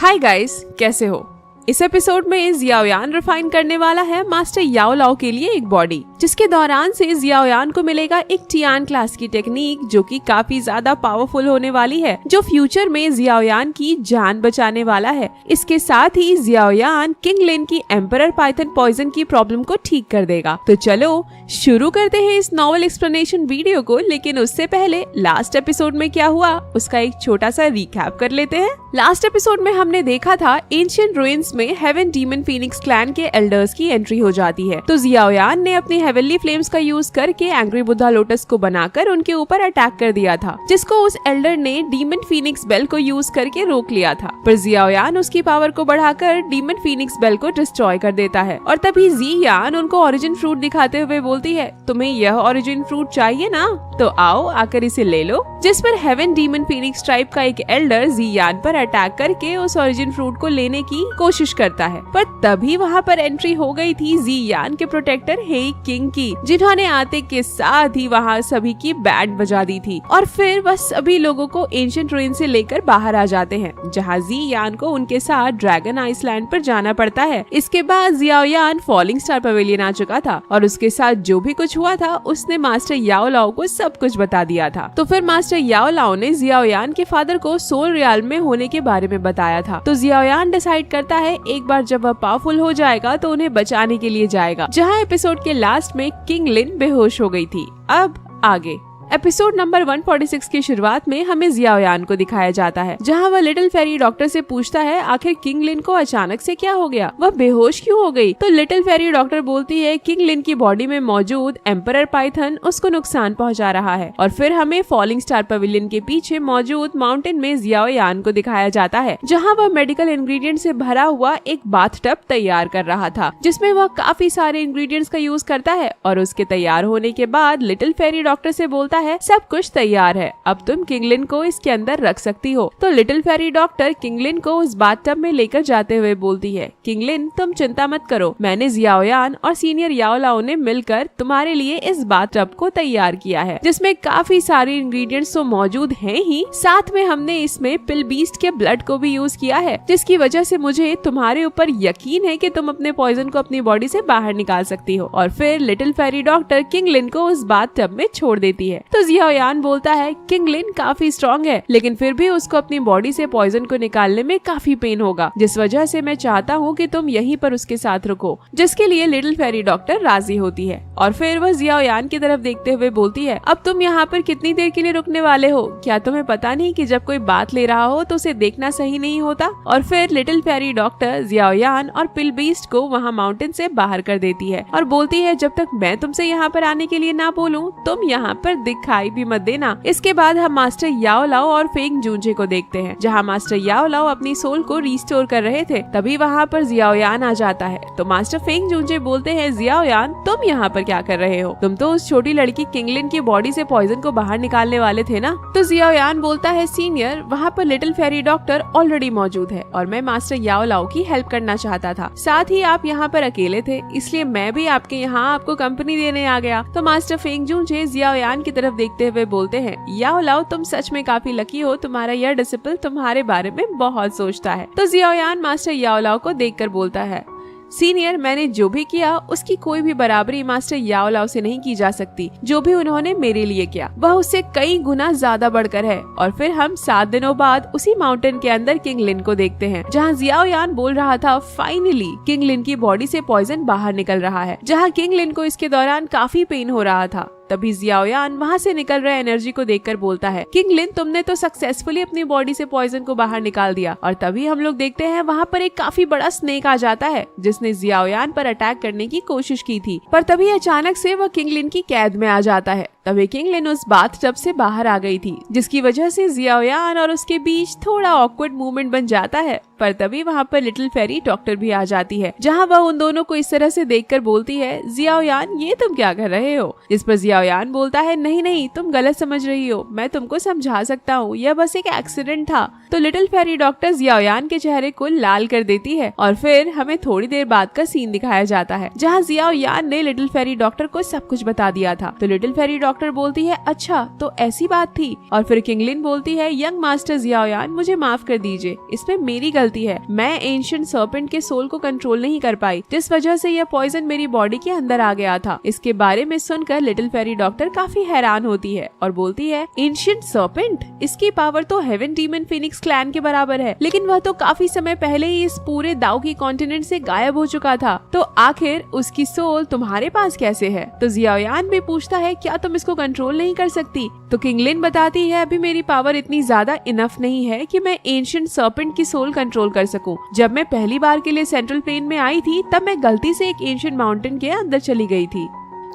Hi guys, कैसे हो? इस एपिसोड में जियाओयान रिफाइन करने वाला है मास्टर याओ लाओ के लिए एक बॉडी, जिसके दौरान से जियाओयान को मिलेगा एक टियान क्लास की टेक्निक जो कि काफी ज्यादा पावरफुल होने वाली है, जो फ्यूचर में जियाओयान की जान बचाने वाला है। इसके साथ ही जियाओयान किंग लिन की एम्परर पाइथन पॉइजन की प्रॉब्लम को ठीक कर देगा। तो चलो शुरू करते हैं इस नॉवल एक्सप्लेनेशन वीडियो को, लेकिन उससे पहले लास्ट एपिसोड में क्या हुआ उसका एक छोटा सा रिकैप कर लेते हैं। लास्ट एपिसोड में हमने देखा था एंशिएंट रूइंस में हेवन डीमन फीनिक्स क्लैन के एल्डर्स की एंट्री हो जाती है। तो जियाओयान ने अपनी हेवनली फ्लेम्स का यूज करके एंग्री बुद्धा लोटस को बनाकर उनके ऊपर अटैक कर दिया था, जिसको उस एल्डर ने डीमन फीनिक्स बेल को यूज करके रोक लिया था। पर जियाओयान उसकी पावर को बढ़ाकर डीमन फीनिक्स बेल को डिस्ट्रॉय कर देता है और तभी जियान उनको ओरिजिन फ्रूट दिखाते हुए बोलती है, तुम्हें यह ओरिजिन फ्रूट चाहिए ना, तो आओ आकर इसे ले लो। जिस पर हेवन डीमन फीनिक्स ट्राइब का एक एल्डर जियान पर अटैक करके उस ओरिजिन फ्रूट को लेने की कोशिश करता है। पर तभी वहाँ पर एंट्री हो गई थी जियान के प्रोटेक्टर हेई किंग की, जिन्होंने आते के साथ ही वहाँ सभी की बैंड बजा दी थी और फिर वह सभी लोगों को एंशिएंट रूइन से लेकर बाहर आ जाते हैं, जहाँ जियान को उनके साथ ड्रैगन आइसलैंड पर जाना पड़ता है। इसके बाद जियाओयान फॉलिंग स्टार पवेलियन आ चुका था और उसके साथ जो भी कुछ हुआ था उसने मास्टर याओ लाओ को सब कुछ बता दिया था। तो फिर मास्टर याओ लाओ ने जियाओयान के फादर को सोल रियाल्म में होने के बारे में बताया था। तो जियाओयान डिसाइड करता है एक बार जब वह पावरफुल हो जाएगा तो उन्हें बचाने के लिए जाएगा, जहाँ एपिसोड के लास्ट में किंग लिन बेहोश हो गई थी। अब आगे एपिसोड नंबर 146 की शुरुआत में हमें जियाओयान को दिखाया जाता है, जहां वह लिटिल फेरी डॉक्टर से पूछता है आखिर किंग लिन को अचानक से क्या हो गया, वह बेहोश क्यों हो गई। तो लिटिल फेरी डॉक्टर बोलती है किंग लिन की बॉडी में मौजूद एम्परर पाइथन उसको नुकसान पहुंचा रहा है। और फिर हमें फॉलिंग स्टार पवेलियन के पीछे मौजूद माउंटेन में जियाओयान को दिखाया जाता है, जहाँ वह मेडिकल इंग्रेडिएंट से भरा हुआ एक बाथटब तैयार कर रहा था, जिसमें वह काफी सारे इंग्रेडिएंट्स का यूज करता है। और उसके तैयार होने के बाद लिटिल फेरी डॉक्टर से बोलता है सब कुछ तैयार है, अब तुम किंगलिन को इसके अंदर रख सकती हो। तो लिटिल फेरी डॉक्टर किंगलिन को उस बाथटब में लेकर जाते हुए बोलती है, किंगलिन तुम चिंता मत करो, मैंने जियाओयान और सीनियर याओ लाओ ने मिलकर तुम्हारे लिए इस बाथटब को तैयार किया है, जिसमें काफी सारे इंग्रेडिएंट्स तो मौजूद हैं ही, साथ में हमने इसमें पिल बीस्ट के ब्लड को भी यूज किया है, जिसकी वजह से मुझे तुम्हारे ऊपर यकीन है कि तुम अपने पॉइजन को अपनी बॉडी से बाहर निकाल सकती हो। और फिर लिटिल फेरी डॉक्टर किंगलिन को उस बाथटब में छोड़ देती है। तो जियाओयान बोलता है किंग लिन काफी स्ट्रॉन्ग है, लेकिन फिर भी उसको अपनी बॉडी से पॉइजन को निकालने में काफी पेन होगा, जिस वजह से मैं चाहता हूँ कि तुम यहीं पर उसके साथ रुको, जिसके लिए लिटिल फेरी डॉक्टर राजी होती है। और फिर वह जियाओयान की तरफ देखते हुए बोलती है, अब तुम यहाँ पर कितनी देर के लिए रुकने वाले हो, क्या तुम्हें पता नहीं कि जब कोई बात ले रहा हो तो उसे देखना सही नहीं होता। और फिर लिटिल फेरी डॉक्टर जियाओयान और पिल बीस्ट को वहाँ माउंटेन से बाहर कर देती है और बोलती है जब तक मैं तुमसे यहाँ पर आने के लिए ना बोलूँ तुम यहाँ पर दिखाई भी मत देना। इसके बाद हम मास्टर याओ लाओ और फेंग जूंजे को देखते हैं, जहाँ मास्टर याओ लाओ अपनी सोल को रिस्टोर कर रहे थे। तभी वहाँ पर जियाओयान आ जाता है। तो मास्टर फेंग जूंजे बोलते हैं, जियाओयान तुम यहाँ पर क्या कर रहे हो, तुम तो उस छोटी लड़की किंगलिन की बॉडी से पॉइजन को बाहर निकालने वाले थे ना। तो जियाओयान बोलता है, सीनियर वहाँ पर लिटिल फेरी डॉक्टर ऑलरेडी मौजूद है और मैं मास्टर याओ लाओ की हेल्प करना चाहता था, साथ ही आप यहाँ पर अकेले थे, इसलिए मैं भी आपके यहाँ आपको कंपनी देने आ गया। तो मास्टर फेंग जूंजे जियाओयान की तरफ देखते हुए बोलते हैं, याओ लाओ तुम सच में काफी लकी हो, तुम्हारा यह डिसिपल तुम्हारे बारे में बहुत सोचता है। तो जियाओयान मास्टर याओ लाओ को देखकर बोलता है, सीनियर मैंने जो भी किया उसकी कोई भी बराबरी मास्टर याओ लाओ से नहीं की जा सकती। जो भी उन्होंने मेरे लिए किया वह उससे कई गुना ज्यादा बढ़कर है। और फिर हम 7 दिनों बाद उसी माउंटेन के अंदर किंग लिन को देखते हैं, जहाँ जियाओयान बोल रहा था फाइनली किंग लिन की बॉडी से पॉइजन बाहर निकल रहा है, जहाँ किंग लिन को इसके दौरान काफी पेन हो रहा था। तभी जियाओयान वहाँ से निकल रहे एनर्जी को देखकर बोलता है, किंग लिन तुमने तो सक्सेसफुली अपनी बॉडी से पॉइजन को बाहर निकाल दिया। और तभी हम लोग देखते हैं वहाँ पर एक काफी बड़ा स्नेक आ जाता है, जिसने जियाओयान पर अटैक करने की कोशिश की थी। पर तभी अचानक से वह किंग लिन की कैद में आ जाता है। तभी किंग लिन उस बाथटब से बाहर आ गई थी, जिसकी वजह से जियाओयान और उसके बीच थोड़ा ऑकवर्ड मूवमेंट बन जाता है। पर तभी वहाँ पर लिटिल फेरी डॉक्टर भी आ जाती है, जहाँ वह उन दोनों को इस तरह से देखकर बोलती है, जियाओयान ये तुम क्या कर रहे हो। जिस पर जियाओयान बोलता है, नहीं नहीं तुम गलत समझ रही हो, मैं तुमको समझा सकता हूँ, यह बस एक एक्सीडेंट था। तो लिटिल फेरी डॉक्टर जियाओयान के चेहरे को लाल कर देती है और फिर हमें थोड़ी देर बाद का सीन दिखाया जाता है, जहाँ जियाओयान ने लिटिल फेरी डॉक्टर को सब कुछ बता दिया था। तो लिटिल फेरी डॉक्टर बोलती है अच्छा तो ऐसी बात थी। और फिर किंगलिन बोलती है यंग मास्टर जियाओयान मुझे माफ कर दीजिए, इसमें मेरी गलती है। मैं एंशिएंट सर्पेंट के सोल को कंट्रोल नहीं कर पाई, जिस वजह से यह पॉइजन मेरी बॉडी के अंदर आ गया था। इसके बारे में सुनकर लिटिल फेरी डॉक्टर काफी हैरान होती है और बोलती है एंशिएंट सर्पेंट, इसकी पावर तो हेवन डीमन फिनिक्स क्लैन के बराबर है, लेकिन वह तो काफी समय पहले ही इस पूरे दाओ की कॉन्टिनेंट से गायब हो चुका था, तो आखिर उसकी सोल तुम्हारे पास कैसे है? तो जियाओयान भी पूछता है क्या तुम इसको कंट्रोल नहीं कर सकती? तो किंगलिन बताती है अभी मेरी पावर इतनी ज्यादा इनफ नहीं है कि मैं एंशिएंट सर्पेंट की सोल कंट्रोल कर सकूं। जब मैं पहली बार के लिए सेंट्रल प्लेन में आई थी तब मैं गलती से एक एंशिएंट माउंटेन के अंदर चली गई थी,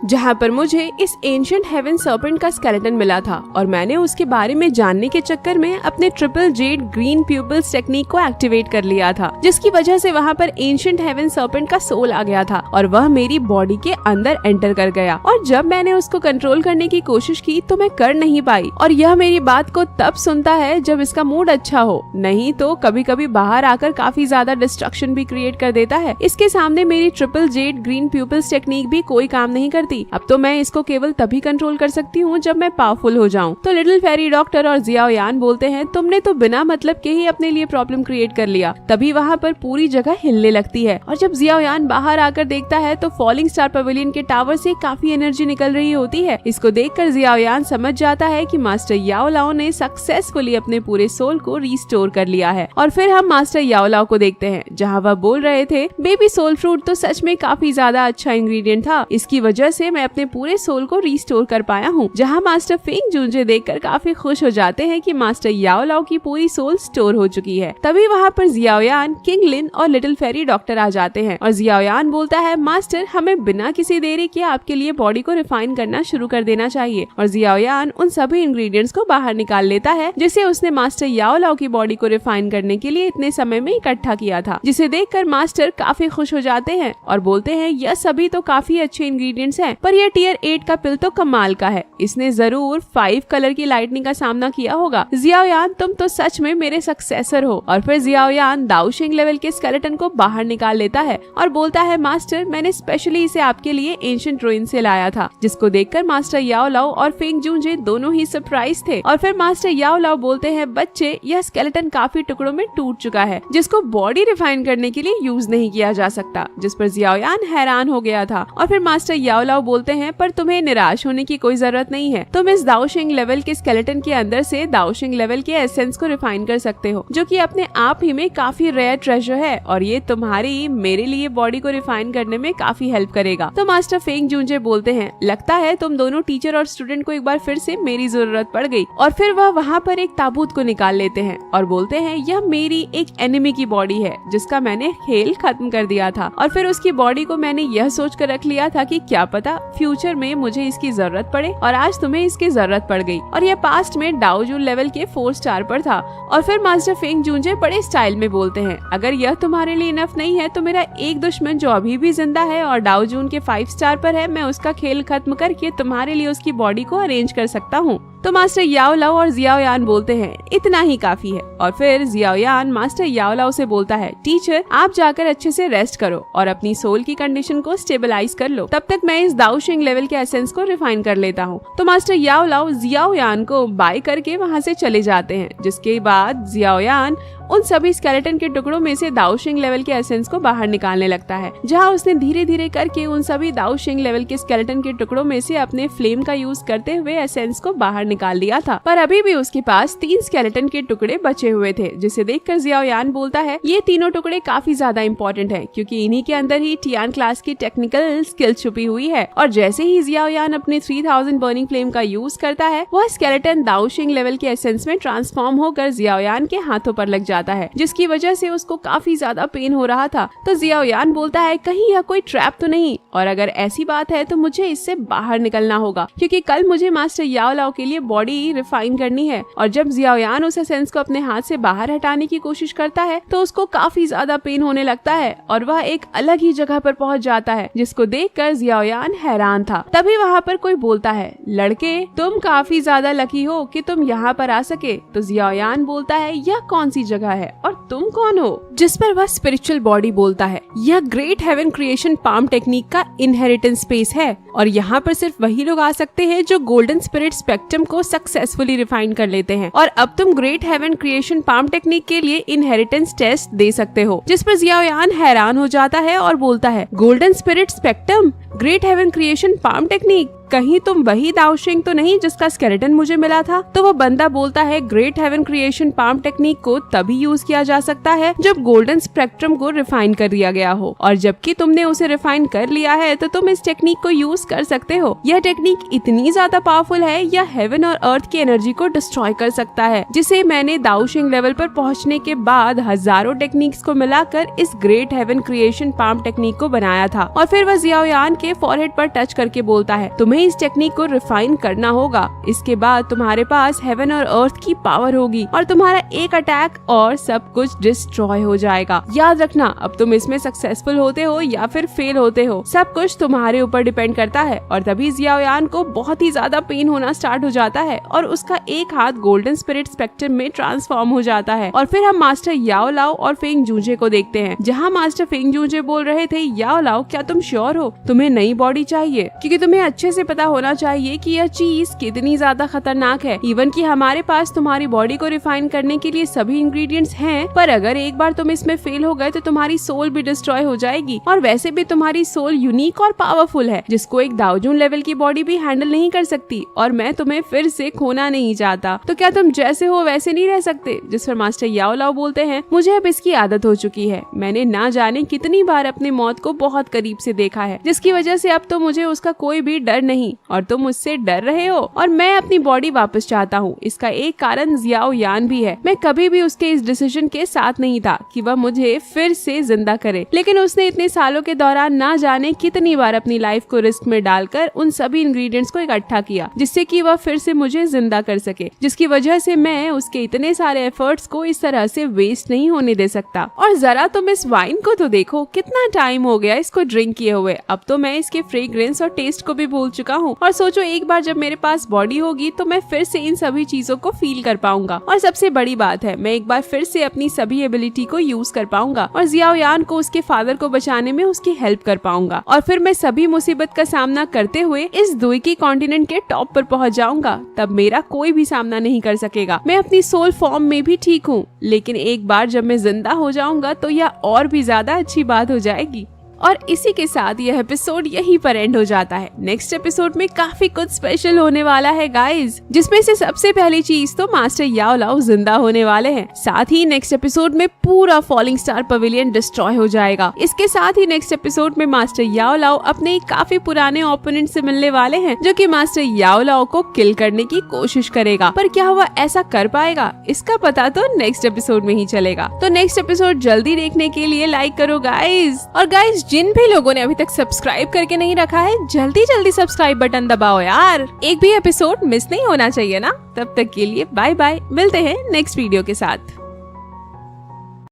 जहाँ पर मुझे इस एंशिएंट हेवन सर्पेंट का स्केलेटन मिला था और मैंने उसके बारे में जानने के चक्कर में अपने triple Z green people's technique को एक्टिवेट कर लिया था, जिसकी वजह से वहाँ पर एंशिएंट हेवन सर्पेंट का सोल आ गया था और वह मेरी बॉडी के अंदर एंटर कर गया। और जब मैंने उसको कंट्रोल करने की कोशिश की तो मैं कर नहीं पाई, और यह मेरी बात को तब सुनता है जब इसका मूड अच्छा हो, नहीं तो कभी कभी बाहर आकर काफी ज्यादा डिस्ट्रक्शन भी क्रिएट कर देता है। इसके सामने मेरी triple Z green people's technique भी कोई काम नहीं करती। अब तो मैं इसको केवल तभी कंट्रोल कर सकती हूँ जब मैं पावरफुल हो जाऊँ। तो लिटिल फेरी डॉक्टर और जियाओयान बोलते हैं तुमने तो बिना मतलब के ही अपने लिए प्रॉब्लम क्रिएट कर लिया। तभी वहाँ पर पूरी जगह हिलने लगती है और जब जियाओयान बाहर आकर देखता है तो फॉलिंग स्टार पवेलियन के टावर से काफी एनर्जी निकल रही होती है। इसको देखकर जियाओयान समझ जाता है कि मास्टर याओलाओ ने सक्सेसफुली अपने पूरे सोल को रिस्टोर कर लिया है। और फिर हम मास्टर याओलाओ को देखते हैं जहाँ वह बोल रहे थे बेबी सोल फ्रूट तो सच में काफी ज्यादा अच्छा इंग्रेडिएंट था, इसकी वजह से मैं अपने पूरे सोल को रिस्टोर कर पाया हूँ। जहाँ मास्टर फेंग जूंजे देखकर काफी खुश हो जाते हैं कि मास्टर याओलाओ की पूरी सोल स्टोर हो चुकी है। तभी वहाँ पर जियाओयान, किंगलिन और लिटिल फेरी डॉक्टर आ जाते हैं और जियाओयान बोलता है मास्टर हमें बिना किसी देरी के आपके लिए बॉडी को रिफाइन करना शुरू कर देना चाहिए। और जियाओयान उन सभी इंग्रेडिएंट्स को बाहर निकाल लेता है जिसे उसने मास्टर याओलाओ की बॉडी को रिफाइन करने के लिए इतने समय में इकट्ठा किया था, जिसे देखकर मास्टर काफी खुश हो जाते हैं और बोलते हैं यह सभी तो काफी अच्छे इंग्रेडिएंट्स हैं, पर यह टियर 8 का पिल तो कमाल का है, इसने जरूर 5 कलर की लाइटनिंग का सामना किया होगा। जियाओयान तुम तो सच में मेरे सक्सेसर हो। और फिर जियाओयान दाओशिंग लेवल के स्केलेटन को बाहर निकाल लेता है और बोलता है मास्टर मैंने स्पेशली इसे आपके लिए एंशिएंट रुइन से लाया था, जिसको देखकर मास्टर याओलाओ और फेंग जूंजे दोनों ही सरप्राइज थे। और फिर मास्टर याओलाओ बोलते हैं बच्चे यह स्केलेटन काफी टुकड़ों में टूट चुका है, जिसको बॉडी रिफाइन करने के लिए यूज नहीं किया जा सकता, जिस पर जियाओयान हैरान हो गया था। और फिर मास्टर याओलाओ बोलते हैं पर तुम्हें निराश होने की कोई जरूरत नहीं है, तुम इस दाओशिंग लेवल के स्केलेटन के अंदर से दाओशिंग लेवल के एसेंस को रिफाइन कर सकते हो, जो कि अपने आप ही में काफी रेयर ट्रेजर है और ये तुम्हारी मेरे लिए बॉडी को रिफाइन करने में काफी हेल्प करेगा। तो मास्टर फेंग जूंजे बोलते हैं लगता है तुम दोनों टीचर और स्टूडेंट को एक बार फिर से मेरी जरूरत पड़ गई। और फिर वह वहाँ पर एक ताबूत को निकाल लेते हैं और बोलते हैं यह मेरी एक एनिमी की बॉडी है जिसका मैंने खेल खत्म कर दिया था, और फिर उसकी बॉडी को मैंने यह सोच कर रख लिया था कि क्या पता फ्यूचर में मुझे इसकी जरूरत पड़े, और आज तुम्हें इसकी जरूरत पड़ गई। और यह पास्ट में डाओजून लेवल के 4 स्टार पर था। और फिर मास्टर फेंग जूंजे बड़े स्टाइल में बोलते हैं अगर यह तुम्हारे लिए इनफ नहीं है तो मेरा एक दुश्मन जो अभी भी जिंदा है और डाओजून के 5 स्टार पर है, मैं उसका खेल खत्म करके तुम्हारे लिए उसकी बॉडी को अरेंज कर सकता हूँ। तो मास्टर याओलाओ और जियाओयान बोलते हैं इतना ही काफी है। और फिर जियाओयान मास्टर याओलाओ से बोलता है टीचर आप जाकर अच्छे से रेस्ट करो और अपनी सोल की कंडीशन को स्टेबलाइज कर लो, तब तक मैं इस दाओशिंग लेवल के एसेंस को रिफाइन कर लेता हूँ। तो मास्टर याओलाओ जियाओयान को बाय करके वहाँ से चले जाते हैं, जिसके बाद जियाओयान उन सभी स्केलेटन के टुकड़ों में से दाओशिंग लेवल के एसेंस को बाहर निकालने लगता है, जहाँ उसने धीरे धीरे करके उन सभी दाओशिंग लेवल के स्केलेटन के टुकड़ों में से अपने फ्लेम का यूज करते हुए एसेंस को बाहर निकाल लिया था। पर अभी भी उसके पास 3 स्केलेटन के टुकड़े बचे हुए थे, जिसे देखकर जियाओयान बोलता है ये तीनों टुकड़े काफी ज्यादा इंपॉर्टेंट है, क्योंकि इन्हीं के अंदर ही टियान क्लास की टेक्निकल स्किल छुपी हुई है। और जैसे ही जियाओयान अपने 3000 बर्निंग फ्लेम का यूज करता है, वह स्केलेटन दाओशिंग लेवल के एसेंस में ट्रांसफॉर्म होकर जियाओयान के हाथों पर लग जाता है, जिसकी वजह से उसको काफी ज्यादा पेन हो रहा था। तो जियाओयान बोलता है कहीं यह कोई ट्रैप तो नहीं, और अगर ऐसी बात है तो मुझे इससे बाहर निकलना होगा, क्योंकि कल मुझे मास्टर याओलाओ के लिए बॉडी रिफाइन करनी है। और जब जियाओयान उस एसेंस को अपने हाथ से बाहर हटाने की कोशिश करता है तो उसको काफी ज्यादा पेन होने लगता है और वह एक अलग ही जगह पर पहुंच जाता है, जिसको देखकर जियाओयान हैरान था। तभी वहाँ पर कोई बोलता है लड़के तुम काफी ज्यादा लकी हो कि तुम यहाँ पर आ सके। तो जियाओयान बोलता है यह कौन सी जगह रहा है और तुम कौन हो? जिस पर वह स्पिरिचुअल बॉडी बोलता है, यह great heaven creation palm technique का इनहेरिटेंस स्पेस है और यहाँ पर सिर्फ वही लोग आ सकते हैं जो गोल्डन स्पिरिट स्पेक्ट्रम को सक्सेसफुली रिफाइन कर लेते हैं। और अब तुम great heaven creation palm technique के लिए इनहेरिटेंस टेस्ट दे सकते हो। जिस पर जियाओ यान हैरान हो जाता है और बोलता है, golden spirit spectrum, great heaven creation palm technique, कहीं तुम वही दाओशिंग तो नहीं जिसका स्केलेटन मुझे मिला था? तो वो बंदा बोलता है, great heaven creation palm technique को तभी यूज किया जा सकता है जब गोल्डन स्पेक्ट्रम को रिफाइन कर दिया गया हो, और जबकि तुमने उसे रिफाइन कर लिया है तो तुम इस टेक्निक को यूज कर सकते हो। यह टेक्निक इतनी ज्यादा पावरफुल है, यह हेवन और अर्थ की एनर्जी को डिस्ट्रॉय कर सकता है, जिसे मैंने दाओशिंग लेवल पर पहुंचने के बाद हजारों टेक्निक्स को मिलाकर इस great heaven creation palm technique को बनाया था। और फिर वह जियाओ यान के फॉरहेड पर टच करके बोलता है, तुम्हें इस टेक्निक को रिफाइन करना होगा, इसके बाद तुम्हारे पास हेवन और अर्थ की पावर होगी और तुम्हारा एक अटैक और सब कुछ डिस्ट्रॉय हो जाएगा। याद रखना, अब तुम इसमें सक्सेसफुल होते हो या फिर फेल होते हो, सब कुछ तुम्हारे ऊपर डिपेंड करता है। और तभी जियाओ यान को बहुत ही ज्यादा पेन होना स्टार्ट हो जाता है और उसका एक हाथ गोल्डन स्पिरिट स्पेक्ट्रम में ट्रांसफॉर्म हो जाता है। और फिर हम मास्टर याओ लाओ और फेंग जूजे को देखते हैं, जहाँ मास्टर फेंग जूजे बोल रहे थे, याओ लाओ क्या तुम श्योर हो तुम्हें नई बॉडी चाहिए? क्योंकि तुम्हें अच्छे से पता होना चाहिए कि यह चीज कितनी ज्यादा खतरनाक है। इवन कि हमारे पास तुम्हारी बॉडी को रिफाइन करने के लिए सभी इंग्रेडिएंट्स हैं, पर अगर एक बार तुम इसमें फेल हो गए तो तुम्हारी सोल भी डिस्ट्रॉय हो जाएगी। और वैसे भी तुम्हारी सोल यूनिक और पावरफुल है, जिसको एक दाओजून लेवल की बॉडी भी हैंडल नहीं कर सकती, और मैं तुम्हें फिर से खोना नहीं चाहता। तो क्या तुम जैसे हो वैसे नहीं रह सकते? जिस पर मास्टर याओ लाओ बोलते हैं, मुझे अब इसकी आदत हो चुकी है, मैंने ना जाने कितनी बार अपनी मौत को बहुत करीब से देखा है, जिसकी वजह से अब तो मुझे उसका कोई भी डर नहीं, और तुम मुझसे डर रहे हो। और मैं अपनी बॉडी वापस चाहता हूँ। इसका एक कारण जियाओ यान भी है। मैं कभी भी उसके इस डिसीजन के साथ नहीं था कि वह मुझे फिर से जिंदा करे, लेकिन उसने इतने सालों के दौरान ना जाने कितनी बार अपनी लाइफ को रिस्क में डालकर उन सभी इंग्रेडिएंट्स को इकट्ठा किया, जिससे कि वह फिर से मुझे जिंदा कर सके, जिसकी वजह से मैं उसके इतने सारे एफर्ट्स को इस तरह से वेस्ट नहीं होने दे सकता। और जरा तुम इस वाइन को तो देखो, कितना टाइम हो गया इसको ड्रिंक किए हुए। अब तो मैं इसके फ्रेग्रेंस और टेस्ट को भी भूल चुका हूँ। और सोचो, एक बार जब मेरे पास बॉडी होगी तो मैं फिर से इन सभी चीजों को फील कर पाऊंगा। और सबसे बड़ी बात है, मैं एक बार फिर से अपनी सभी एबिलिटी को यूज कर पाऊंगा और जियाओ यान को उसके फादर को बचाने में उसकी हेल्प कर पाऊंगा। और फिर मैं सभी मुसीबत का सामना करते हुए इस दुई कॉन्टिनेंट के टॉप पर पहुंच जाऊंगा। तब मेरा कोई भी सामना नहीं कर सकेगा। मैं अपनी सोल फॉर्म में भी ठीक हूँ, लेकिन एक बार जब मैं जिंदा हो जाऊंगा तो यह और भी ज्यादा अच्छी बात हो जाएगी। और इसी के साथ यह एपिसोड यहीं पर एंड हो जाता है। नेक्स्ट एपिसोड में काफी कुछ स्पेशल होने वाला है गाइज, जिसमें से सबसे पहली चीज तो मास्टर याओ लाओ जिंदा होने वाले हैं। साथ ही नेक्स्ट एपिसोड में पूरा फॉलिंग स्टार पवेलियन डिस्ट्रॉय हो जाएगा। इसके साथ ही नेक्स्ट एपिसोड में मास्टर याओ लाओ अपने काफी पुराने ओपोनेंट से मिलने वाले हैं, जो कि मास्टर याओ लाओ को किल करने की कोशिश करेगा। पर क्या वह ऐसा कर पाएगा, इसका पता तो नेक्स्ट एपिसोड में ही चलेगा। तो नेक्स्ट एपिसोड जल्दी देखने के लिए लाइक करो गाइज। और गाइज, जिन भी लोगों ने अभी तक सब्सक्राइब करके नहीं रखा है, जल्दी जल्दी सब्सक्राइब बटन दबाओ यार, एक भी एपिसोड मिस नहीं होना चाहिए ना। तब तक के लिए बाय बाय, मिलते हैं नेक्स्ट वीडियो के साथ।